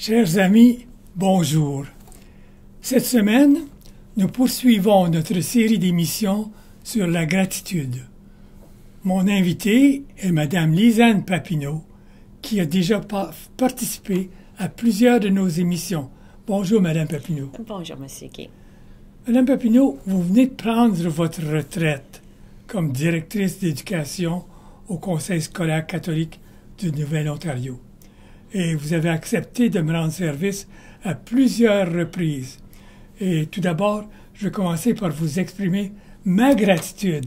Chers amis, bonjour. Cette semaine, nous poursuivons notre série d'émissions sur la gratitude. Mon invitée est Mme Lisanne Papineau, qui a déjà participé à plusieurs de nos émissions. Bonjour, Mme Papineau. Bonjour, M. Gay. Mme Papineau, vous venez de prendre votre retraite comme directrice d'éducation au Conseil scolaire catholique du Nouvelle-Ontario. Et vous avez accepté de me rendre service à plusieurs reprises. Et tout d'abord, je vais commencer par vous exprimer ma gratitude,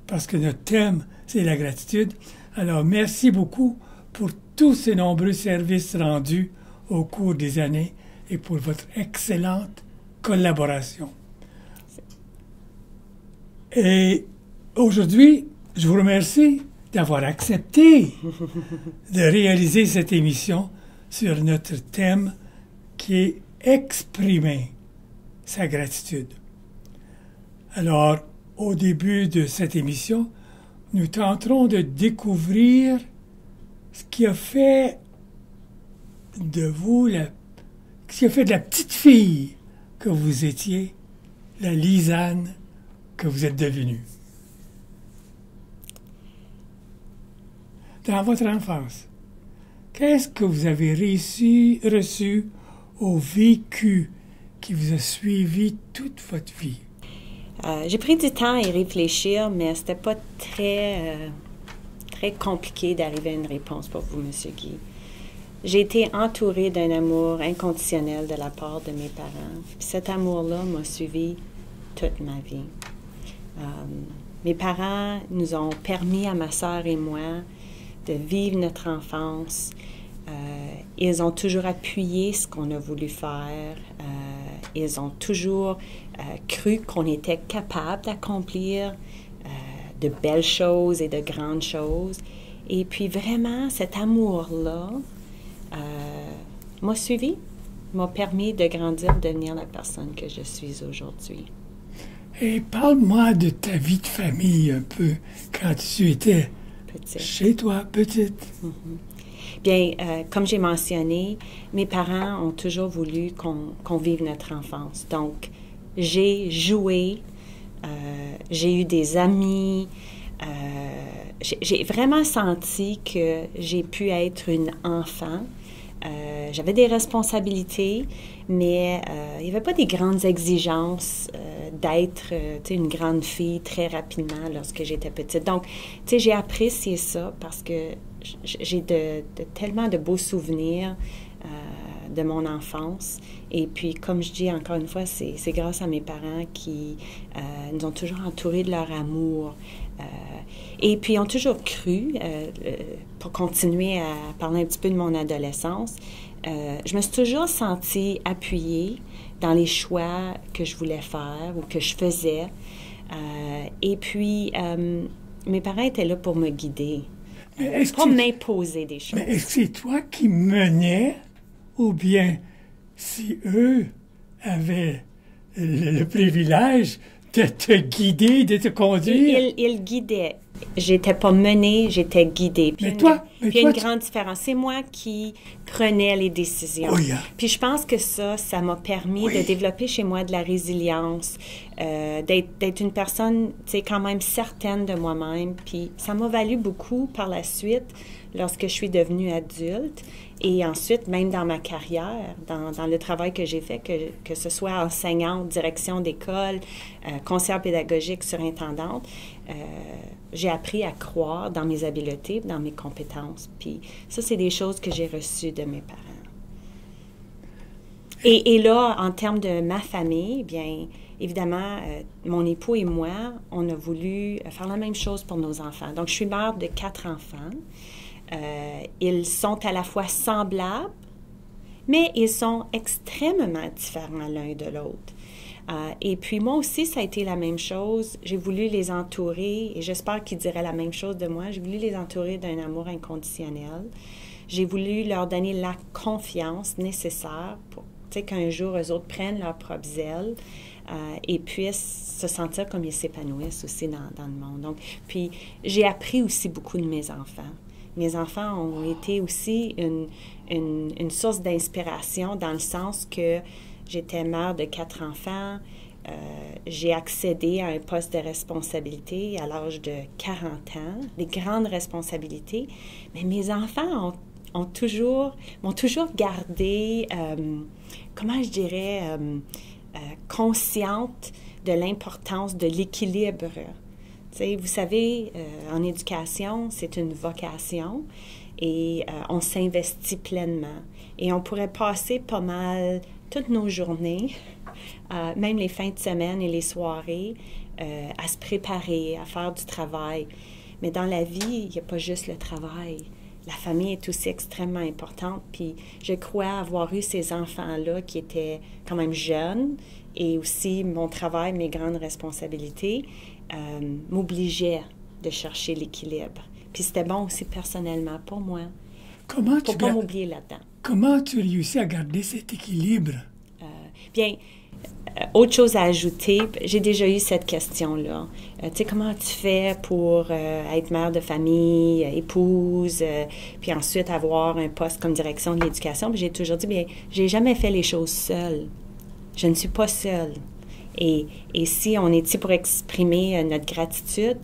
parce que notre thème, c'est la gratitude. Alors, merci beaucoup pour tous ces nombreux services rendus au cours des années et pour votre excellente collaboration. Et aujourd'hui, je vous remercie d'avoir accepté de réaliser cette émission sur notre thème qui est exprimer sa gratitude. Alors, au début de cette émission, nous tenterons de découvrir ce qui a fait de vous, ce qui a fait de la petite fille que vous étiez, la Lisanne que vous êtes devenue. Dans votre enfance, qu'est-ce que vous avez reçu ou vécu qui vous a suivi toute votre vie? J'ai pris du temps à y réfléchir, mais c'était pas très compliqué d'arriver à une réponse pour vous, M. Guy. J'ai été entourée d'un amour inconditionnel de la part de mes parents. Puis cet amour-là m'a suivi toute ma vie. Mes parents nous ont permis à ma sœur et moi de vivre notre enfance. Ils ont toujours appuyé ce qu'on a voulu faire. Ils ont toujours cru qu'on était capable d'accomplir de belles choses et de grandes choses. Et puis vraiment, cet amour-là m'a suivi, m'a permis de grandir, de devenir la personne que je suis aujourd'hui. Et parle-moi de ta vie de famille un peu, quand tu étais petite. Chez toi, petite. Mm-hmm. Bien, comme j'ai mentionné, mes parents ont toujours voulu qu'on vive notre enfance. Donc, j'ai joué, j'ai eu des amis, j'ai vraiment senti que j'ai pu être une enfant. J'avais des responsabilités, mais il n'y avait pas des grandes exigences d'être une grande fille très rapidement lorsque j'étais petite. Donc, j'ai apprécié ça parce que j'ai tellement de beaux souvenirs de mon enfance. Et puis, comme je dis encore une fois, c'est grâce à mes parents qui nous ont toujours entourés de leur amour. Et puis, ils ont toujours cru, pour continuer à parler un petit peu de mon adolescence, je me suis toujours sentie appuyée dans les choix que je voulais faire ou que je faisais. Et puis, mes parents étaient là pour me guider, pas m'imposer des choses. Mais est-ce que c'est toi qui menais ou bien si eux avaient le privilège de te guider, de te conduire? Ils guidaient. J'étais pas menée, j'étais guidée. Puis il y a une grande différence. C'est moi qui prenais les décisions. Oui, hein? Puis je pense que ça m'a permis de développer chez moi de la résilience, d'être une personne, quand même certaine de moi-même. Puis ça m'a valu beaucoup par la suite, lorsque je suis devenue adulte. Et ensuite, même dans ma carrière, dans le travail que j'ai fait, que ce soit enseignante, direction d'école, conseillère pédagogique, surintendante, j'ai appris à croire dans mes habiletés, dans mes compétences. Puis ça, c'est des choses que j'ai reçues de mes parents. Et là, en termes de ma famille, bien évidemment, mon époux et moi, on a voulu faire la même chose pour nos enfants. Donc, je suis mère de 4 enfants. Ils sont à la fois semblables, mais ils sont extrêmement différents l'un de l'autre. Et puis moi aussi, ça a été la même chose. J'ai voulu les entourer, et j'espère qu'ils diraient la même chose de moi, j'ai voulu les entourer d'un amour inconditionnel. J'ai voulu leur donner la confiance nécessaire pour qu'un jour, eux autres prennent leurs propres ailes et puissent se sentir comme ils s'épanouissent aussi dans le monde. Donc, puis j'ai appris aussi beaucoup de mes enfants. mes enfants ont été aussi une source d'inspiration dans le sens que j'étais mère de 4 enfants. J'ai accédé à un poste de responsabilité à l'âge de 40 ans, des grandes responsabilités, mais mes enfants m'ont toujours gardé, comment je dirais, consciente de l'importance de l'équilibre. T'sais, vous savez, en éducation, c'est une vocation et on s'investit pleinement. Et on pourrait passer pas mal toutes nos journées, même les fins de semaine et les soirées, à se préparer, à faire du travail. Mais dans la vie, il n'y a pas juste le travail. La famille est aussi extrêmement importante. Puis je crois avoir eu ces enfants-là qui étaient quand même jeunes et aussi mon travail, mes grandes responsabilités m'obligeaient de chercher l'équilibre. Puis c'était bon aussi personnellement pour moi. Comment pour ne pas m'oublier là-dedans. Comment tu réussis à garder cet équilibre? Bien, autre chose à ajouter, j'ai déjà eu cette question-là. Tu sais, comment tu fais pour être mère de famille, épouse, puis ensuite avoir un poste comme direction de l'éducation? Puis j'ai toujours dit, bien, j'ai jamais fait les choses seule. Je ne suis pas seule. Et si on est ici pour exprimer notre gratitude,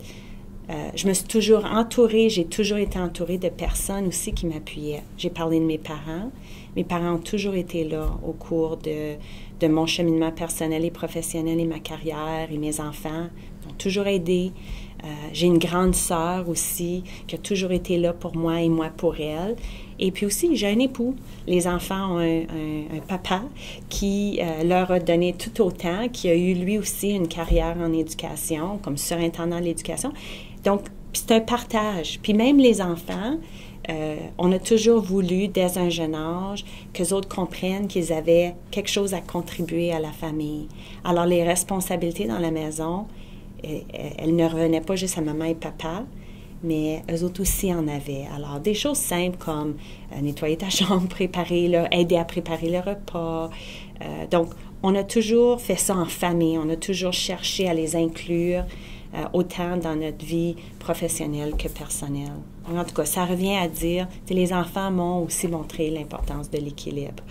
je me suis toujours entourée, j'ai toujours été entourée de personnes aussi qui m'appuyaient. J'ai parlé de mes parents. Mes parents ont toujours été là au cours de mon cheminement personnel et professionnel et ma carrière et mes enfants m'ont toujours aidé. J'ai une grande sœur aussi qui a toujours été là pour moi et moi pour elle. Et puis aussi, j'ai un époux. Les enfants ont un papa qui leur a donné tout autant, qui a eu lui aussi une carrière en éducation, comme surintendant de l'éducation. Donc, c'est un partage. Puis même les enfants, on a toujours voulu, dès un jeune âge, qu'eux autres comprennent qu'ils avaient quelque chose à contribuer à la famille. Alors, les responsabilités dans la maison, elles ne revenaient pas juste à maman et papa, mais eux autres aussi en avaient. Alors, des choses simples comme nettoyer ta chambre, aider à préparer le repas. Donc, on a toujours fait ça en famille. On a toujours cherché à les inclure autant dans notre vie professionnelle que personnelle. En tout cas, ça revient à dire que les enfants m'ont aussi montré l'importance de l'équilibre.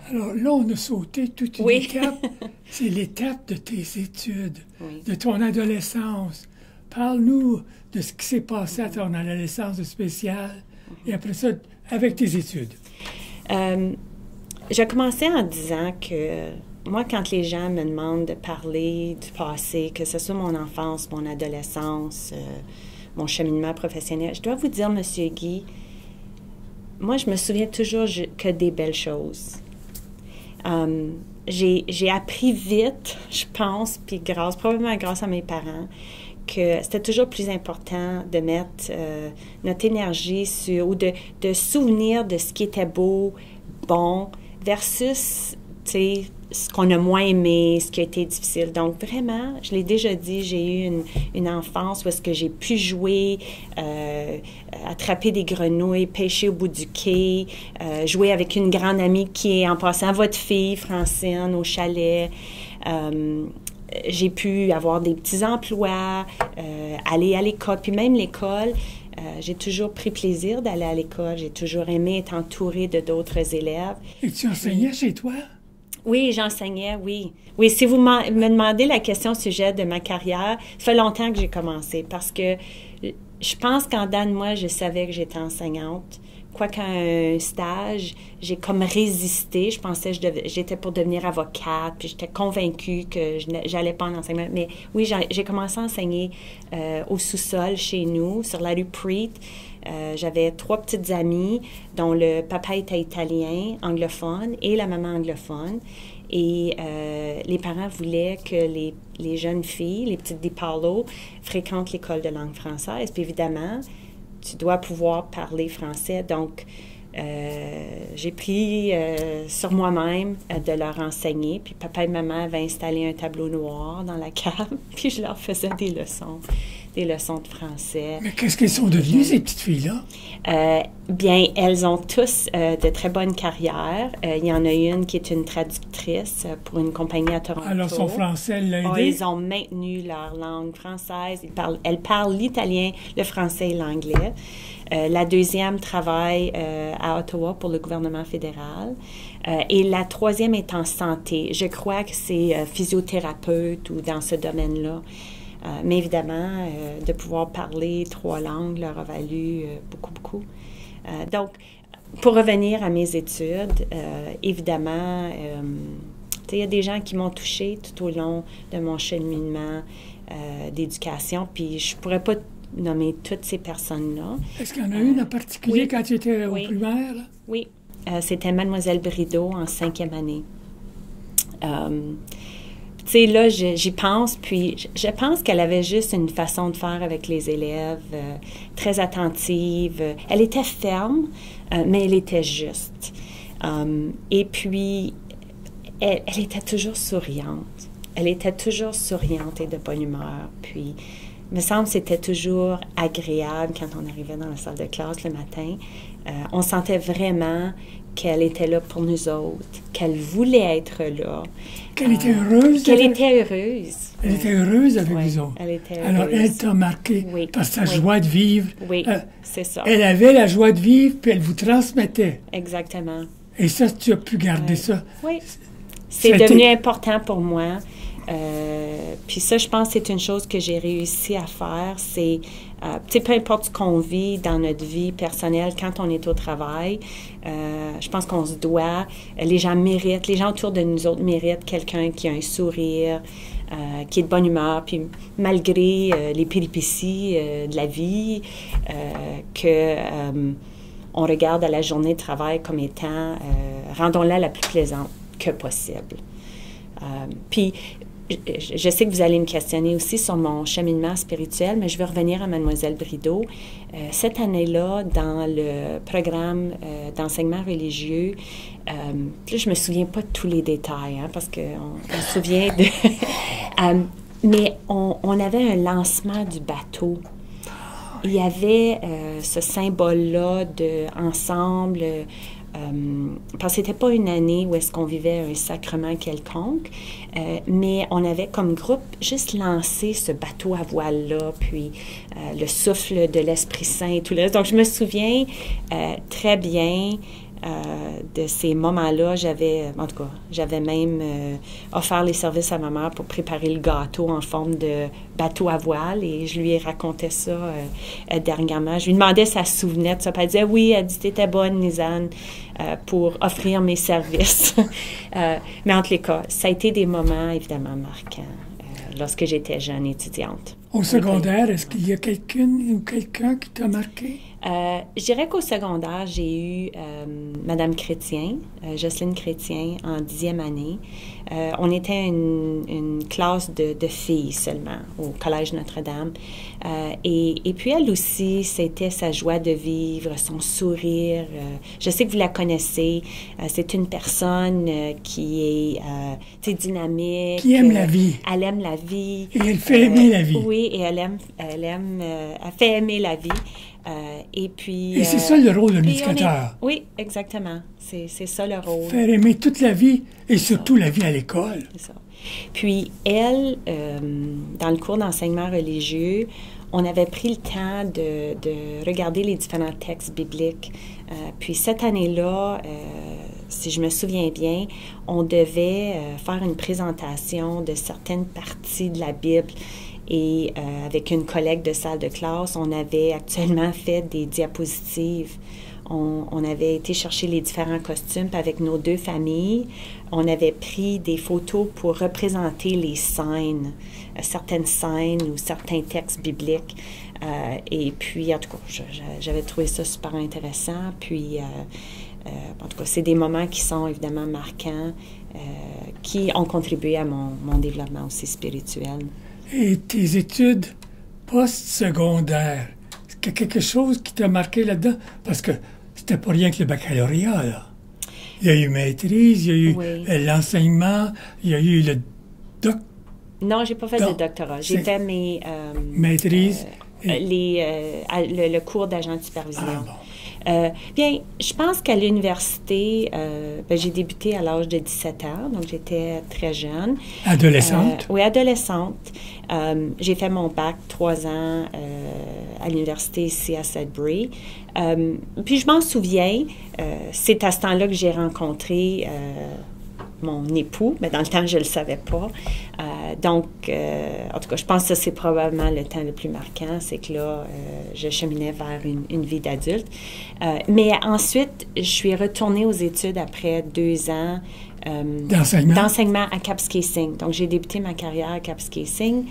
Alors là, on a sauté toute une étape. C'est l'étape de tes études, de ton adolescence. Parle-nous de ce qui s'est passé à ton adolescence spéciale et après ça, avec tes études. J'ai commencé en disant que moi, quand les gens me demandent de parler du passé, que ce soit mon enfance, mon adolescence, mon cheminement professionnel, je dois vous dire, M. Guy, moi, je me souviens toujours que des belles choses. J'ai appris vite, je pense, puis probablement grâce à mes parents, que c'était toujours plus important de mettre notre énergie sur, ou de souvenir de ce qui était beau, bon, versus, tu sais, ce qu'on a moins aimé, ce qui a été difficile. Donc, vraiment, je l'ai déjà dit, j'ai eu une enfance où est-ce que j'ai pu jouer, attraper des grenouilles, pêcher au bout du quai, jouer avec une grande amie qui est, en passant, votre fille, Francine, au chalet. J'ai pu avoir des petits emplois, aller à l'école, puis même l'école. J'ai toujours pris plaisir d'aller à l'école. J'ai toujours aimé être entourée de d'autres élèves. Et tu enseignais chez toi? Oui, j'enseignais, oui. Oui, si vous me demandez la question au sujet de ma carrière, ça fait longtemps que j'ai commencé parce que je pense qu'en dedans de moi, je savais que j'étais enseignante. Quoiqu'à un stage, j'ai comme résisté. Je pensais que j'étais pour devenir avocate, puis j'étais convaincue que j'allais pas en enseignement. Mais oui, j'ai commencé à enseigner au sous-sol chez nous, sur la rue Preet. J'avais 3 petites amies dont le papa était italien, anglophone, et la maman anglophone. Et les parents voulaient que les jeunes filles, les petites DiPaolo, fréquentent l'école de langue française. Puis évidemment, tu dois pouvoir parler français. Donc, j'ai pris sur moi-même de leur enseigner. Puis papa et maman avaient installé un tableau noir dans la cave, puis je leur faisais des leçons. des leçons de français. Mais qu'est-ce qu'elles sont devenues, ces petites filles-là? Bien, elles ont tous de très bonnes carrières. Il y en a une qui est une traductrice pour une compagnie à Toronto. Alors, son français l'a aidé? Ils ont maintenu leur langue française. Elles parlent l'italien, le français et l'anglais. La deuxième travaille à Ottawa pour le gouvernement fédéral. Et la troisième est en santé. Je crois que c'est physiothérapeute ou dans ce domaine-là. Mais évidemment, de pouvoir parler 3 langues leur a valu beaucoup. Donc, pour revenir à mes études, évidemment, il y a des gens qui m'ont touchée tout au long de mon cheminement d'éducation, puis je pourrais pas nommer toutes ces personnes-là. Est-ce qu'il y en a une en particulier quand tu étais au primaire? Là? Oui, c'était Mademoiselle Brideau en 5e année. Tu sais, là, j'y pense, puis je pense qu'elle avait juste une façon de faire avec les élèves, très attentive. Elle était ferme, mais elle était juste. Et puis, elle était toujours souriante. Elle était toujours souriante et de bonne humeur. Puis, il me semble que c'était toujours agréable quand on arrivait dans la salle de classe le matin. On sentait vraiment qu'elle était là pour nous autres, qu'elle voulait être là. Qu'elle était heureuse? Qu'elle était heureuse. Elle était heureuse avec vous autres? Elle était heureuse. Alors, elle t'a marqué par sa joie de vivre. Oui, c'est ça. Elle avait la joie de vivre, puis elle vous transmettait. Exactement. Et ça, tu as pu garder ça. Oui. C'est devenu important pour moi. Puis ça, je pense que c'est une chose que j'ai réussi à faire. C'est, tu sais, peu importe ce qu'on vit dans notre vie personnelle, quand on est au travail, je pense qu'on se doit, les gens méritent, les gens autour de nous autres méritent quelqu'un qui a un sourire, qui est de bonne humeur, puis malgré les péripéties de la vie, on regarde à la journée de travail comme étant, rendons-la la plus plaisante que possible. Puis, je sais que vous allez me questionner aussi sur mon cheminement spirituel, mais je vais revenir à Mademoiselle Brideau. Cette année-là, dans le programme d'enseignement religieux, là, je me souviens pas de tous les détails, hein, parce qu'on se souvient de... mais on avait un lancement du bateau. Il y avait ce symbole-là de ensemble... parce que c'était pas une année où est-ce qu'on vivait un sacrement quelconque, mais on avait comme groupe juste lancé ce bateau à voile-là, puis le souffle de l'Esprit Saint et tout le reste. Donc, je me souviens très bien de ces moments-là. En tout cas, j'avais même offert les services à ma mère pour préparer le gâteau en forme de bateau à voile et je lui ai raconté ça dernièrement. Je lui demandais si elle se souvenait de ça. Puis elle disait, oui, elle dit, t'étais bonne, Lisanne, pour offrir mes services. Mais en tous les cas, ça a été des moments évidemment marquants lorsque j'étais jeune étudiante. Au secondaire, est-ce qu'il y a quelqu'un qui t'a marqué? Je dirais qu'au secondaire, j'ai eu Madame Chrétien, Jocelyne Chrétien, en 10e année. On était une classe de filles seulement au Collège Notre-Dame. Et puis elle aussi, c'était sa joie de vivre, son sourire. Je sais que vous la connaissez. C'est une personne qui est dynamique. Qui aime la vie. Elle aime la vie. Et elle fait aimer la vie. Oui, et elle fait aimer la vie. Et puis... Et c'est ça le rôle de l'éducateur. Oui, exactement. C'est ça le rôle. Faire aimer toute la vie et surtout la vie à l'école. C'est ça. Puis elle, dans le cours d'enseignement religieux, on avait pris le temps de regarder les différents textes bibliques. Puis cette année-là, si je me souviens bien, on devait faire une présentation de certaines parties de la Bible. Et avec une collègue de salle de classe, on avait actuellement fait des diapositives. On avait été chercher les différents costumes avec nos 2 familles. On avait pris des photos pour représenter les scènes, certaines scènes ou certains textes bibliques. Et puis, en tout cas, j'avais trouvé ça super intéressant. Puis, en tout cas, c'est des moments qui sont évidemment marquants, qui ont contribué à mon développement aussi spirituel. Et tes études post-secondaires, est-ce qu'il y a quelque chose qui t'a marqué là-dedans? Parce que c'était pas rien que le baccalauréat, là. Il y a eu maîtrise, il y a eu l'enseignement, il y a eu le Non, j'ai pas fait de doctorat. J'ai fait mes... maîtrises? Le cours d'agent de supervision. Bien, je pense qu'à l'université, j'ai débuté à l'âge de 17 ans, donc j'étais très jeune. Adolescente? Oui, adolescente. J'ai fait mon bac 3 ans à l'université ici à Sudbury. Puis je m'en souviens, c'est à ce temps-là que j'ai rencontré mon époux, mais dans le temps, je ne le savais pas. Donc, en tout cas, je pense que ça, c'est probablement le temps le plus marquant, c'est que là, je cheminais vers une vie d'adulte. Mais ensuite, je suis retournée aux études après 2 ans d'enseignement à Kapuskasing. Donc, j'ai débuté ma carrière à Kapuskasing,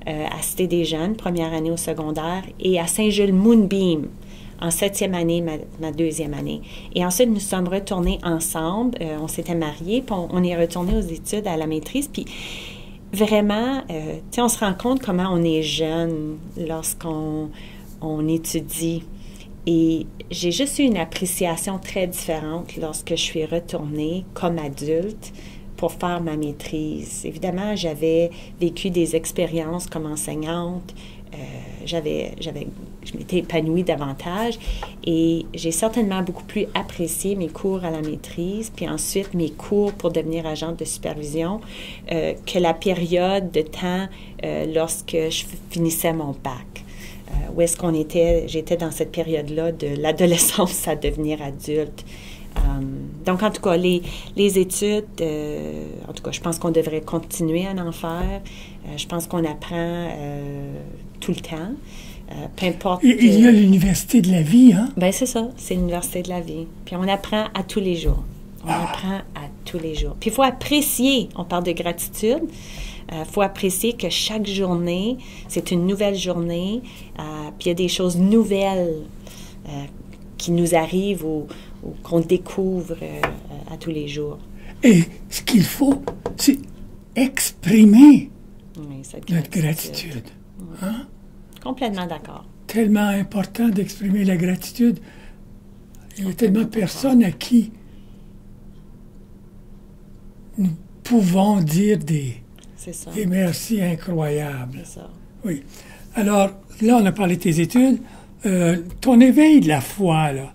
à Cité des Jeunes, première année au secondaire, et à Saint-Jules-Moonbeam, en 7e année, ma 2e année. Et ensuite, nous sommes retournés ensemble. On s'était mariés, puis on est retournés aux études à la maîtrise. Puis vraiment, tu sais, on se rend compte comment on est jeune lorsqu'on étudie. Et j'ai juste eu une appréciation très différente lorsque je suis retournée comme adulte pour faire ma maîtrise. Évidemment, j'avais vécu des expériences comme enseignante. Je m'étais épanouie davantage et j'ai certainement beaucoup plus apprécié mes cours à la maîtrise, puis ensuite mes cours pour devenir agente de supervision que la période de temps lorsque je finissais mon bac. Où est-ce qu'on était? J'étais dans cette période-là de l'adolescence à devenir adulte. Donc, en tout cas, les études, en tout cas, je pense qu'on devrait continuer à en faire. Je pense qu'on apprend tout le temps, peu importe... Il y a l'université de la vie, hein? Bien, c'est ça, c'est l'université de la vie. Puis on apprend à tous les jours. On apprend à tous les jours. Puis il faut apprécier, on parle de gratitude, il faut apprécier que chaque journée, c'est une nouvelle journée, puis il y a des choses nouvelles qui nous arrivent ou qu'on découvre à tous les jours. Et ce qu'il faut, c'est exprimer cette notre gratitude. Hein? Complètement d'accord. Tellement important d'exprimer la gratitude. Il y a tellement de personnes à qui nous pouvons dire des merci incroyables. C'est ça. Oui. Alors, là, on a parlé de tes études. Ton éveil de la foi, là,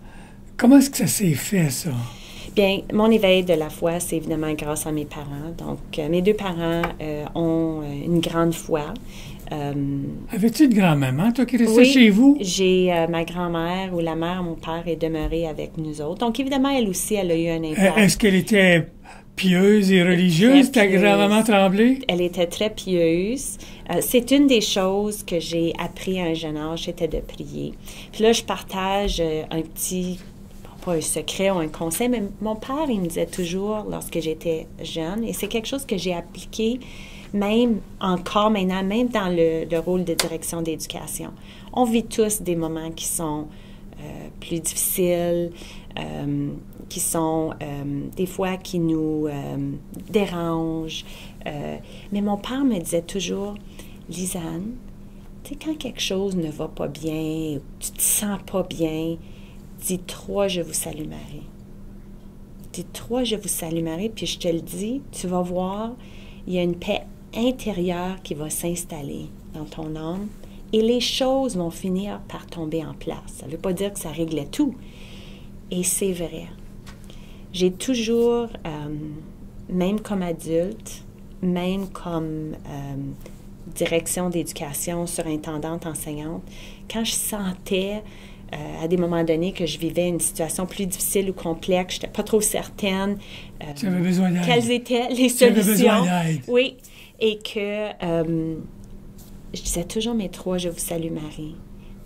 comment est-ce que ça s'est fait, ça? Bien, mon éveil de la foi, c'est évidemment grâce à mes parents. Donc, mes 2 parents ont une grande foi. Avais-tu une grand-maman, toi, qui restait chez vous? J'ai ma grand-mère ou la mère, mon père, est demeurée avec nous autres. Donc, évidemment, elle aussi, elle a eu un impact. Est-ce qu'elle était pieuse et religieuse, ta grand-maman Tremblay? Elle était très pieuse. C'est une des choses que j'ai appris à un jeune âge, c'était de prier. Puis là, je partage un petit... pas un secret ou un conseil, mais mon père, il me disait toujours, lorsque j'étais jeune, et c'est quelque chose que j'ai appliqué même encore maintenant, même dans le rôle de direction d'éducation. On vit tous des moments qui sont plus difficiles, qui sont des fois qui nous dérangent. Mais mon père me disait toujours, Lisanne, tu sais, quand quelque chose ne va pas bien, tu te sens pas bien, dis 3, je vous salue Marie. Dis 3, je vous salue Marie, puis je te le dis, tu vas voir, il y a une paix intérieure qui va s'installer dans ton âme et les choses vont finir par tomber en place. Ça ne veut pas dire que ça réglait tout. Et c'est vrai. J'ai toujours, même comme adulte, même comme direction d'éducation, surintendante, enseignante, quand je sentais à des moments donnés que je vivais une situation plus difficile ou complexe, je n'étais pas trop certaine j'avais besoin d'aide. Quelles étaient les solutions. J'avais besoin d'aide. Oui, et que je disais toujours mes 3, je vous salue Marie.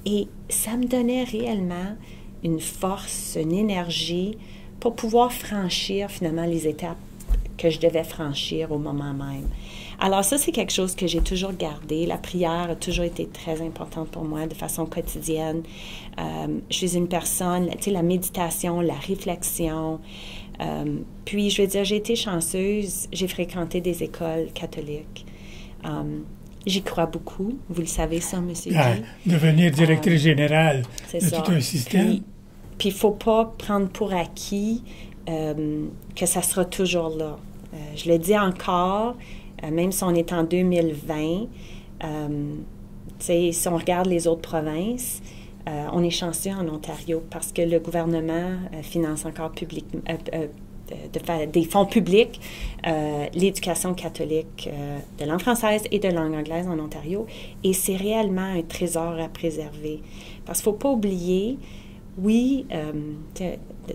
Et ça me donnait réellement une force, une énergie pour pouvoir franchir finalement les étapes que je devais franchir au moment même. Alors ça, c'est quelque chose que j'ai toujours gardé. La prière a toujours été très importante pour moi de façon quotidienne. Je suis une personne, tu sais, la méditation, la réflexion. Puis, je veux dire, j'ai été chanceuse. J'ai fréquenté des écoles catholiques. J'y crois beaucoup. Vous le savez, ça, M. Guy. Devenir directrice générale de ça. Tout un système. Puis, il ne faut pas prendre pour acquis que ça sera toujours là. Je le dis encore, même si on est en 2020, si on regarde les autres provinces, on est chanceux en Ontario parce que le gouvernement finance encore des fonds publics, l'éducation catholique de langue française et de langue anglaise en Ontario. Et c'est réellement un trésor à préserver. Parce qu'il ne faut pas oublier, oui,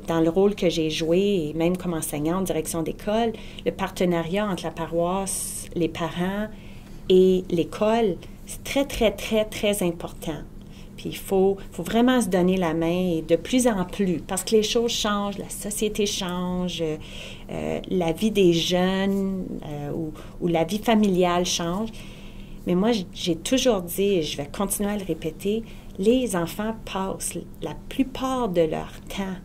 dans le rôle que j'ai joué, et même comme enseignante, direction d'école, le partenariat entre la paroisse, les parents et l'école, c'est très, très, très, très important. Puis il faut vraiment se donner la main et de plus en plus, parce que les choses changent, la société change, la vie des jeunes ou la vie familiale change. Mais moi, j'ai toujours dit, et je vais continuer à le répéter, les enfants passent la plupart de leur temps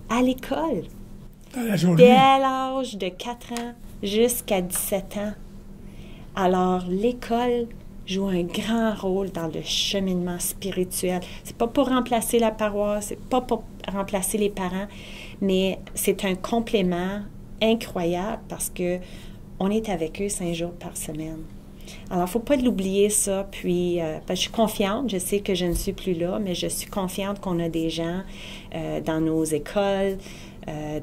à l'école. Dès l'âge de 4 ans jusqu'à 17 ans. Alors, l'école joue un grand rôle dans le cheminement spirituel. C'est pas pour remplacer la paroisse, c'est pas pour remplacer les parents, mais c'est un complément incroyable parce que on est avec eux 5 jours par semaine. Alors, il ne faut pas l'oublier, ça. Puis, je suis confiante. Je sais que je ne suis plus là, mais je suis confiante qu'on a des gens dans nos écoles,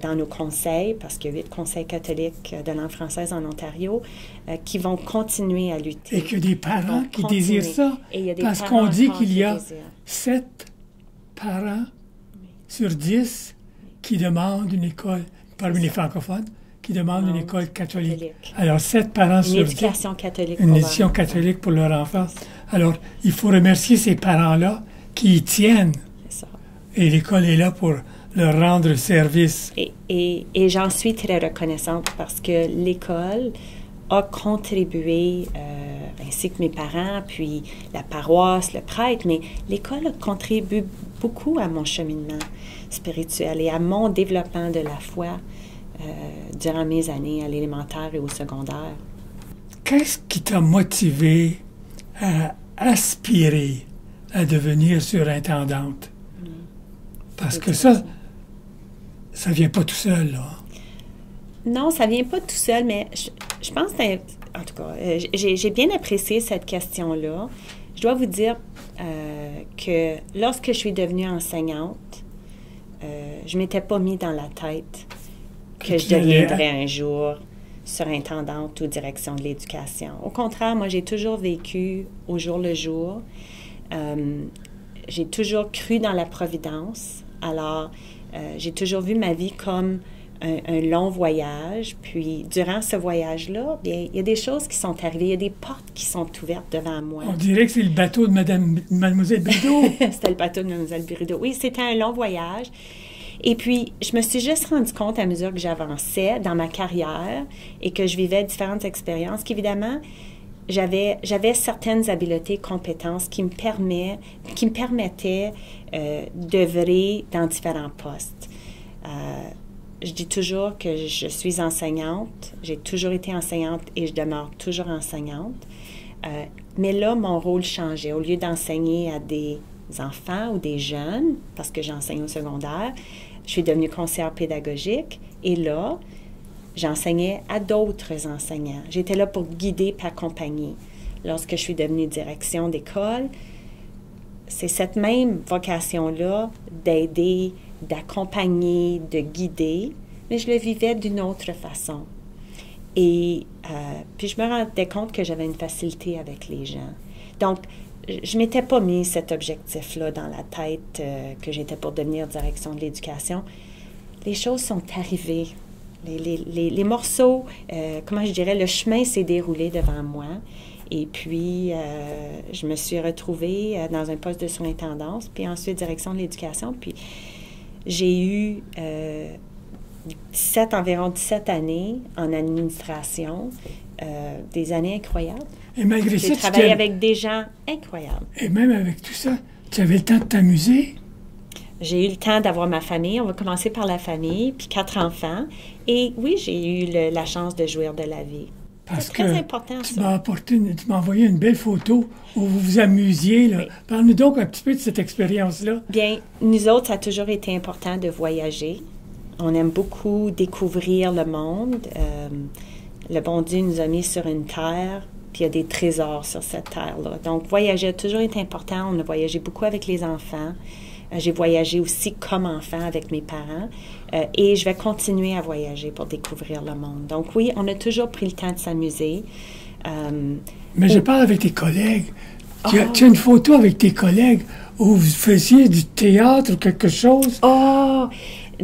dans nos conseils, parce qu'il y a 8 conseils catholiques de langue française en Ontario, qui vont continuer à lutter. Et que des parents qui désirent ça. Parce qu'on dit qu'il y a 7 parents sur 10 qui demandent une école, parmi les francophones, qui demandent une école catholique. Alors, 7 parents sur 10. Une éducation catholique. Une éducation catholique pour leur enfant. Alors, il faut remercier ces parents-là qui y tiennent. C'est ça. Et l'école est là pour leur rendre service. Et j'en suis très reconnaissante parce que l'école a contribué, ainsi que mes parents, puis la paroisse, le prêtre, mais l'école a contribué beaucoup à mon cheminement spirituel et à mon développement de la foi durant mes années à l'élémentaire et au secondaire. Qu'est-ce qui t'a motivé à aspirer à devenir surintendante? Parce que ça vient pas tout seul, là. Non, ça vient pas tout seul, mais je pense, en tout cas, j'ai bien apprécié cette question-là. Je dois vous dire que lorsque je suis devenue enseignante, je m'étais pas mis dans la tête que je deviendrais un jour surintendante ou direction de l'éducation. Au contraire, moi, j'ai toujours vécu au jour le jour. J'ai toujours cru dans la providence. Alors, j'ai toujours vu ma vie comme un long voyage. Puis, durant ce voyage-là, bien, il y a des choses qui sont arrivées. Il y a des portes qui sont ouvertes devant moi. On dirait que c'est le bateau de Mademoiselle Brideau. C'était le bateau de Mademoiselle Brideau. Oui, c'était un long voyage. Et puis, je me suis juste rendu compte à mesure que j'avançais dans ma carrière et que je vivais différentes expériences qu'évidemment, j'avais certaines habiletés, compétences qui me permettaient d'œuvrer dans différents postes. Je dis toujours que je suis enseignante. J'ai toujours été enseignante et je demeure toujours enseignante. Mais là, mon rôle changeait. Au lieu d'enseigner à des enfants ou des jeunes, parce que j'enseigne au secondaire, je suis devenue conseillère pédagogique et là, j'enseignais à d'autres enseignants. J'étais là pour guider et accompagner. Lorsque je suis devenue direction d'école, c'est cette même vocation-là d'aider, d'accompagner, de guider, mais je le vivais d'une autre façon. Et puis je me rendais compte que j'avais une facilité avec les gens. Donc, je ne m'étais pas mis cet objectif-là dans la tête que j'étais pour devenir direction de l'éducation. Les choses sont arrivées. Les morceaux, comment je dirais, le chemin s'est déroulé devant moi. Et puis, je me suis retrouvée dans un poste de surintendance, puis ensuite direction de l'éducation. Puis, j'ai eu environ 17 années en administration, des années incroyables. Et malgré ça, j'ai travaillé avec des gens incroyables. Et même avec tout ça, tu avais le temps de t'amuser? J'ai eu le temps d'avoir ma famille. On va commencer par la famille, puis 4 enfants. Et oui, j'ai eu la chance de jouir de la vie. Parce c'est très important, tu m'as envoyé une belle photo où vous vous amusiez. Là. Oui. Parle-nous donc un petit peu de cette expérience-là. Bien, nous autres, ça a toujours été important de voyager. On aime beaucoup découvrir le monde. le bon Dieu nous a mis sur une terre, puis il y a des trésors sur cette terre-là. Donc, voyager a toujours été important. On a voyagé beaucoup avec les enfants. J'ai voyagé aussi comme enfant avec mes parents. Et je vais continuer à voyager pour découvrir le monde. Donc, oui, on a toujours pris le temps de s'amuser. Mais je parle avec tes collègues. Tu as une photo avec tes collègues où vous faisiez du théâtre ou quelque chose? Oh!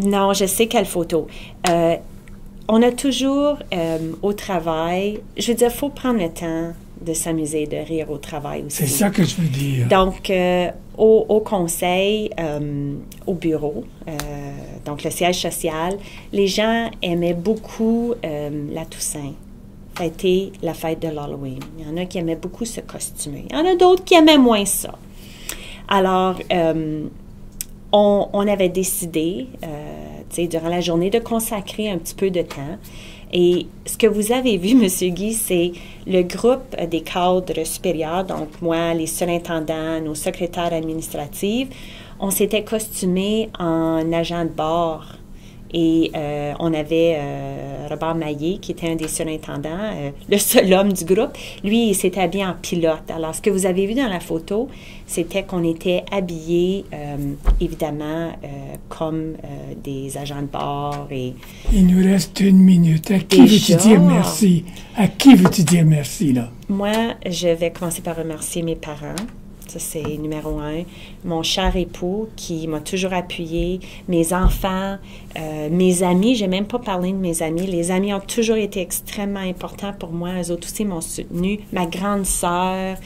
Non, je sais quelle photo. On a toujours, au travail, je veux dire, il faut prendre le temps de s'amuser, de rire au travail aussi. C'est ça que je veux dire. Donc, au conseil, au bureau, donc le siège social, les gens aimaient beaucoup la Toussaint, fêter la fête de l'Halloween. Il y en a qui aimaient beaucoup se costumer. Il y en a d'autres qui aimaient moins ça. Alors, on avait décidé, durant la journée, de consacrer un petit peu de temps. Et ce que vous avez vu, M. Guy, c'est le groupe des cadres supérieurs, donc moi, les surintendants, nos secrétaires administratifs, on s'était costumés en agent de bord. Et on avait Robert Maillé, qui était un des surintendants, le seul homme du groupe. Lui, il s'était habillé en pilote. Alors, ce que vous avez vu dans la photo, c'était qu'on était habillés, évidemment, comme des agents de bord. Et il nous reste 1 minute. À qui veux-tu dire merci? À qui veux-tu dire merci, là? Moi, je vais commencer par remercier mes parents. Ça, c'est numéro 1. Mon cher époux qui m'a toujours appuyé, mes enfants, mes amis. Je n'ai même pas parlé de mes amis. Les amis ont toujours été extrêmement importants pour moi. Eux autres aussi m'ont soutenu. Ma grande sœur,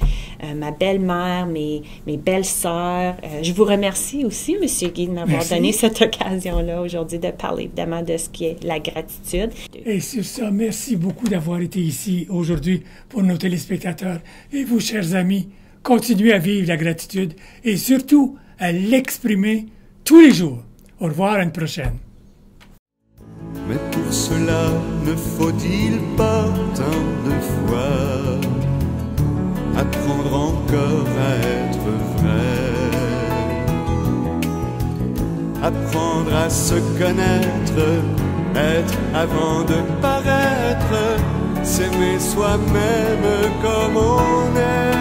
ma belle-mère, mes belles-sœurs. Je vous remercie aussi, M. Guy, de m'avoir donné cette occasion-là aujourd'hui de parler évidemment de ce qui est la gratitude. Et sur ça, merci beaucoup d'avoir été ici aujourd'hui pour nos téléspectateurs. Et vous, chers amis, continuez à vivre la gratitude et surtout à l'exprimer tous les jours. Au revoir, à une prochaine. Mais pour cela, ne faut-il pas tant de fois apprendre encore à être vrai, apprendre à se connaître, être avant de paraître, s'aimer soi-même comme on est.